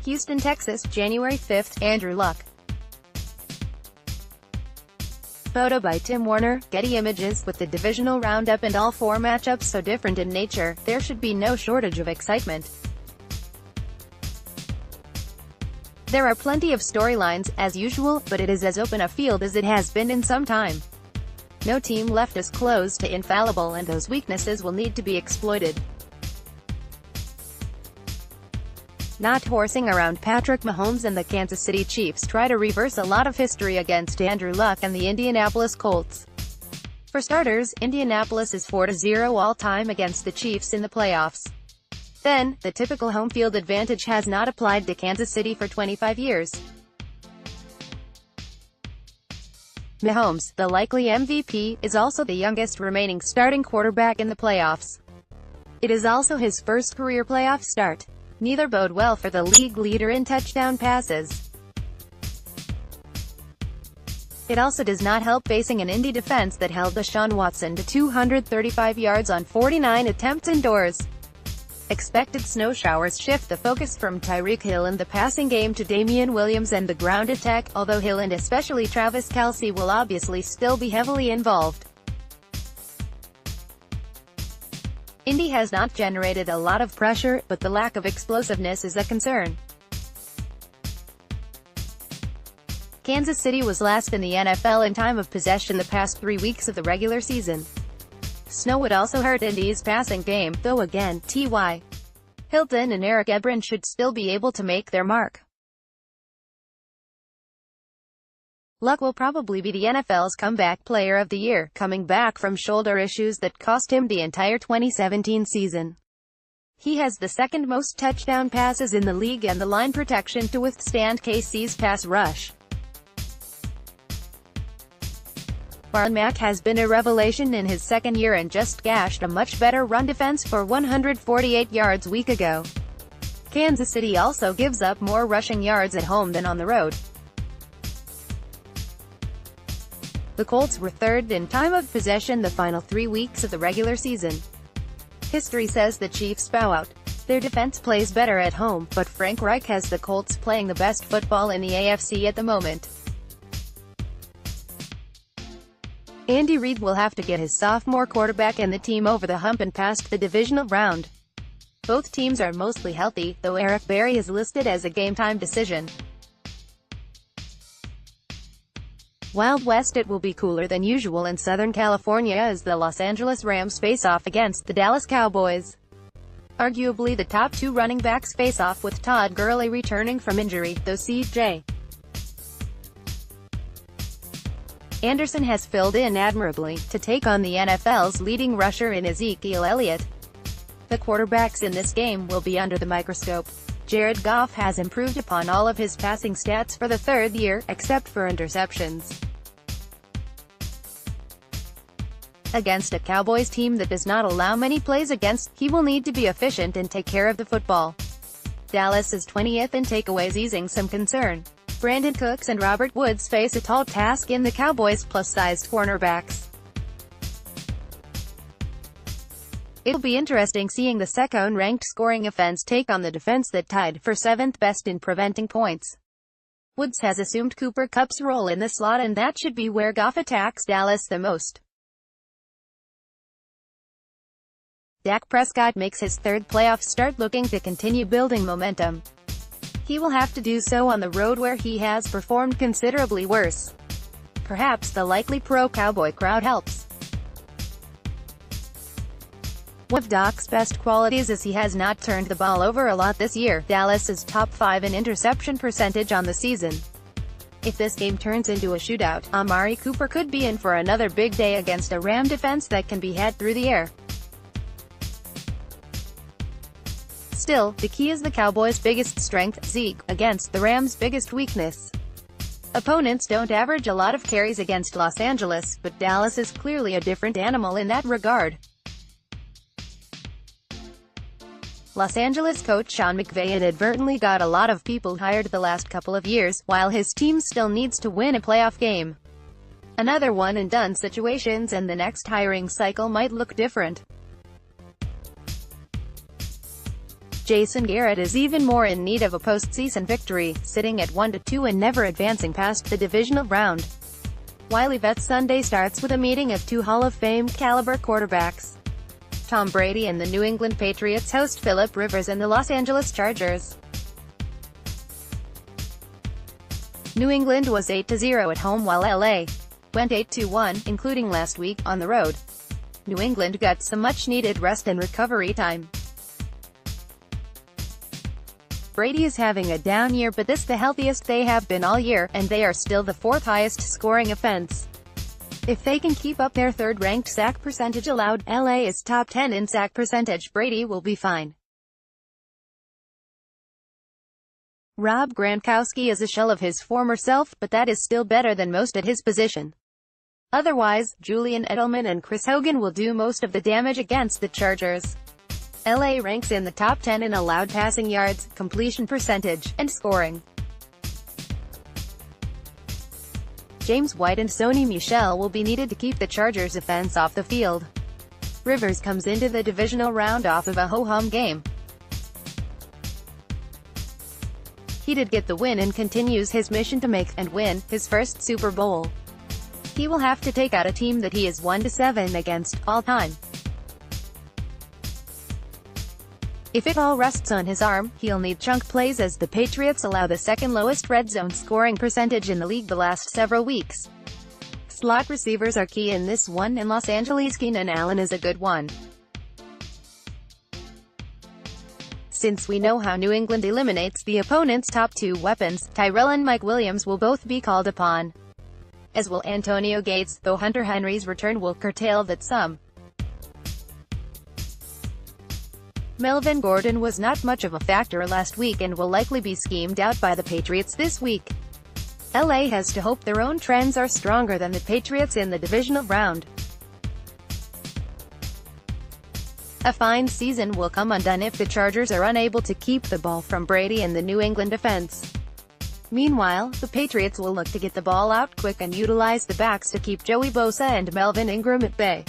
Houston, Texas, January 5, Andrew Luck. Photo by Tim Warner, Getty Images. With the Divisional Round Up and all four matchups so different in nature, there should be no shortage of excitement. There are plenty of storylines, as usual, but it is as open a field as it has been in some time. No team left is close to infallible, and those weaknesses will need to be exploited. Not horsing around. Patrick Mahomes and the Kansas City Chiefs try to reverse a lot of history against Andrew Luck and the Indianapolis Colts. For starters, Indianapolis is 4-0 all-time against the Chiefs in the playoffs. Then, the typical home field advantage has not applied to Kansas City for 25 years. Mahomes, the likely MVP, is also the youngest remaining starting quarterback in the playoffs. It is also his first career playoff start. Neither bode well for the league leader in touchdown passes. It also does not help facing an Indy defense that held Deshaun Watson to 235 yards on 49 attempts indoors. Expected snow showers shift the focus from Tyreek Hill in the passing game to Damian Williams and the ground attack, although Hill and especially Travis Kelce will obviously still be heavily involved. Indy has not generated a lot of pressure, but the lack of explosiveness is a concern. Kansas City was last in the NFL in time of possession the past 3 weeks of the regular season. Snow would also hurt Indy's passing game, though again, T.Y. Hilton and Eric Ebron should still be able to make their mark. Luck will probably be the NFL's comeback player of the year, coming back from shoulder issues that cost him the entire 2017 season. He has the second most touchdown passes in the league and the line protection to withstand KC's pass rush. Marlon Mack has been a revelation in his second year and just gashed a much better run defense for 148 yards a week ago. Kansas City also gives up more rushing yards at home than on the road. The Colts were third in time of possession the final 3 weeks of the regular season. History says the Chiefs bow out. Their defense plays better at home, but Frank Reich has the Colts playing the best football in the AFC at the moment. Andy Reid will have to get his sophomore quarterback and the team over the hump and past the divisional round. Both teams are mostly healthy, though Eric Berry is listed as a game-time decision. Wild West. It will be cooler than usual in Southern California as the Los Angeles Rams face off against the Dallas Cowboys. Arguably the top two running backs face off, with Todd Gurley returning from injury, though C.J. Anderson has filled in admirably to take on the NFL's leading rusher in Ezekiel Elliott. The quarterbacks in this game will be under the microscope. Jared Goff has improved upon all of his passing stats for the third year, except for interceptions. Against a Cowboys team that does not allow many plays against, he will need to be efficient and take care of the football. Dallas is 20th in takeaways, easing some concern. Brandon Cooks and Robert Woods face a tall task in the Cowboys' plus-sized cornerbacks. It'll be interesting seeing the second-ranked scoring offense take on the defense that tied for 7th best in preventing points. Woods has assumed Cooper Kupp's role in the slot, and that should be where Goff attacks Dallas the most. Dak Prescott makes his third playoff start, looking to continue building momentum. He will have to do so on the road, where he has performed considerably worse. Perhaps the likely pro-Cowboy crowd helps. One of Dak's best qualities is he has not turned the ball over a lot this year. Dallas is top 5 in interception percentage on the season. If this game turns into a shootout, Amari Cooper could be in for another big day against a Ram defense that can be had through the air. Still, the key is the Cowboys' biggest strength, Zeke, against the Rams' biggest weakness. Opponents don't average a lot of carries against Los Angeles, but Dallas is clearly a different animal in that regard. Los Angeles coach Sean McVay inadvertently got a lot of people hired the last couple of years, while his team still needs to win a playoff game. Another one-and-done situations, and the next hiring cycle might look different. Jason Garrett is even more in need of a postseason victory, sitting at 1-2 and never advancing past the divisional round. Wiley Vet's Sunday starts with a meeting of two Hall of Fame caliber quarterbacks. Tom Brady and the New England Patriots host Philip Rivers and the Los Angeles Chargers. New England was 8-0 at home while LA went 8-1, including last week, on the road. New England got some much-needed rest and recovery time. Brady is having a down year, but this the healthiest they have been all year, and they are still the fourth highest scoring offense. If they can keep up their third-ranked sack percentage allowed, LA is top 10 in sack percentage, Brady will be fine. Rob Gronkowski is a shell of his former self, but that is still better than most at his position. Otherwise, Julian Edelman and Chris Hogan will do most of the damage against the Chargers. LA ranks in the top 10 in allowed passing yards, completion percentage, and scoring. James White and Sony Michel will be needed to keep the Chargers' offense off the field. Rivers comes into the divisional round off of a ho-hum game. He did get the win and continues his mission to make and win his first Super Bowl. He will have to take out a team that he is 1-7 against all time. If it all rests on his arm, he'll need chunk plays as the Patriots allow the second lowest red zone scoring percentage in the league the last several weeks. Slot receivers are key in this one, and Los Angeles' Keenan Allen is a good one. Since we know how New England eliminates the opponent's top two weapons, Tyrell and Mike Williams will both be called upon. As will Antonio Gates, though Hunter Henry's return will curtail that some. Melvin Gordon was not much of a factor last week and will likely be schemed out by the Patriots this week. LA has to hope their own trends are stronger than the Patriots in the divisional round. A fine season will come undone if the Chargers are unable to keep the ball from Brady and the New England defense. Meanwhile, the Patriots will look to get the ball out quick and utilize the backs to keep Joey Bosa and Melvin Ingram at bay.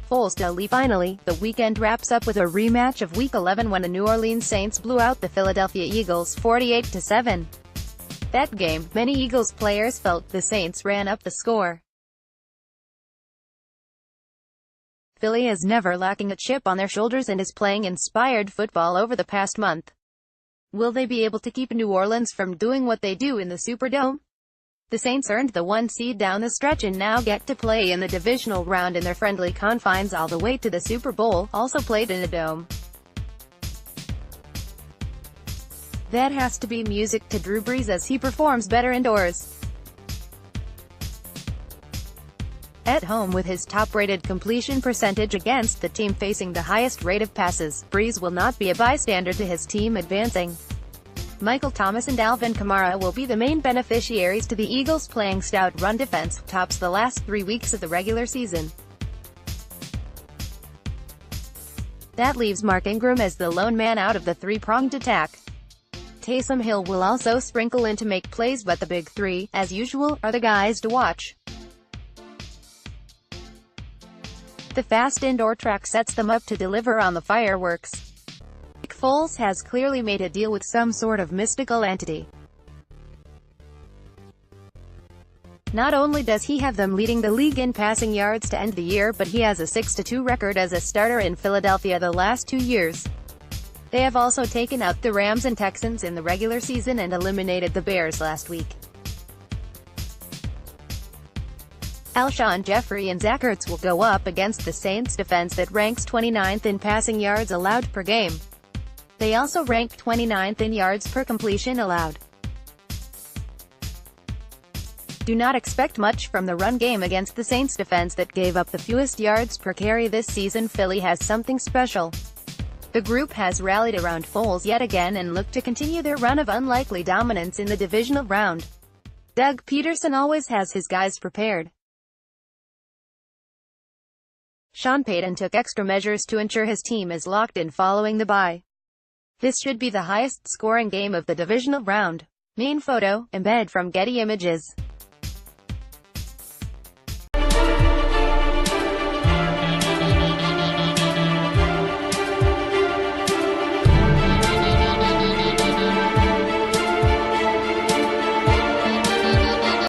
Finally, the weekend wraps up with a rematch of Week 11 when the New Orleans Saints blew out the Philadelphia Eagles 48-7. That game, many Eagles players felt the Saints ran up the score. Philly is never lacking a chip on their shoulders and is playing inspired football over the past month. Will they be able to keep New Orleans from doing what they do in the Superdome? The Saints earned the 1 seed down the stretch and now get to play in the divisional round in their friendly confines all the way to the Super Bowl, also played in a dome. That has to be music to Drew Brees as he performs better indoors. At home with his top-rated completion percentage against the team facing the highest rate of passes, Brees will not be a bystander to his team advancing. Michael Thomas and Alvin Kamara will be the main beneficiaries to the Eagles' playing stout run defense, tops the last 3 weeks of the regular season. That leaves Mark Ingram as the lone man out of the three-pronged attack. Taysom Hill will also sprinkle in to make plays, but the big three, as usual, are the guys to watch. The fast indoor track sets them up to deliver on the fireworks. Nick Foles has clearly made a deal with some sort of mystical entity. Not only does he have them leading the league in passing yards to end the year, but he has a 6-2 record as a starter in Philadelphia the last 2 years. They have also taken out the Rams and Texans in the regular season and eliminated the Bears last week. Alshon Jeffrey and Zach Ertz will go up against the Saints defense that ranks 29th in passing yards allowed per game. They also rank 29th in yards per completion allowed. Do not expect much from the run game against the Saints defense that gave up the fewest yards per carry this season. Philly has something special. The group has rallied around Foles yet again and look to continue their run of unlikely dominance in the divisional round. Doug Peterson always has his guys prepared. Sean Payton took extra measures to ensure his team is locked in following the bye. This should be the highest scoring game of the divisional round. Main photo, embed from Getty Images.